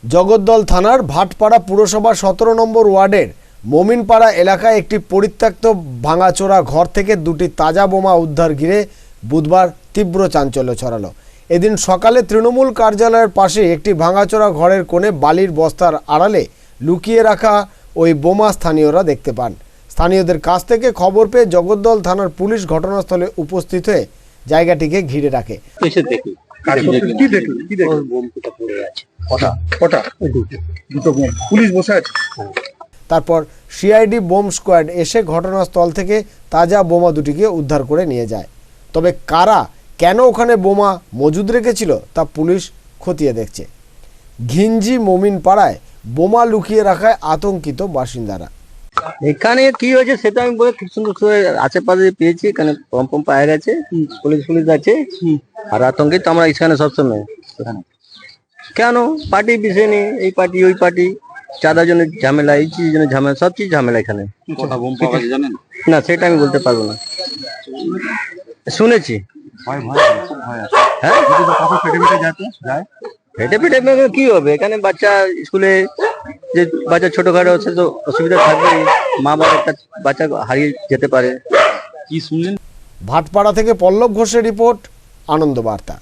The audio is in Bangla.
জগদ্দল থানার ভাটপাড়া পুরসভা 17 নম্বর ওয়ার্ডের মোমিনপাড়া এলাকায় একটি পরিত্যক্ত ভাঙাচোরা ঘর থেকে দুটি তাজা বোমা উদ্ধার ঘিরে বুধবার তীব্র চাঞ্চল্য ছড়ালো। এদিন সকালে তৃণমূল কার্যালয়ের পাশে একটি ভাঙাচোরা ঘরের কোণে বালির বস্তার আড়ালে লুকিয়ে রাখা ওই বোমা স্থানীয়রা দেখতে পান। স্থানীয়দের কাছ থেকে খবর পেয়ে জগদ্দল থানার পুলিশ ঘটনাস্থলে উপস্থিত হয়ে জায়গাটিকে ঘিরে রাখে। তারপর সিআইডি বোম স্কোয়াড এসে ঘটনাস্থল থেকে তাজা বোমা দুটিকে উদ্ধার করে নিয়ে যায়। তবে কারা কেন ওখানে বোমা মজুদ রেখেছিল তা পুলিশ খতিয়ে দেখছে। ঘিঞ্জি মোমিনপাড়ায় বোমা লুকিয়ে রাখায় আতঙ্কিত বাসিন্দারা। এখানে কি হয়েছে সেটা আমি বলে খুব সুন্দর করে আশেপাশে পেয়েছি, এখানে পম্পম পায়ে গেছে, পুলিশ আছে, আর আতঙ্কিত আমরা এখানে সবসময়। কেন পার্টি বিষয় নেই, এই পার্টি ওই পার্টি, চাঁদার জন্য ঝামেলা, এই চিজের জন্য ঝামেলা, সব চিজ ঝামেলা এখানে। না সেটা আমি বলতে পারবো না, শুনেছি। হ্যাঁ ফেটে ফেটে কি হবে, এখানে বাচ্চা স্কুলে যে বাচ্চা ছোটখাটো সে তো অসুবিধা থাকবে, মা বাবা একটা বাচ্চা হারিয়ে যেতে পারে। কি শুনলেন? ভাটপাড়া থেকে পল্লব ঘোষের রিপোর্ট, আনন্দ বার্তা।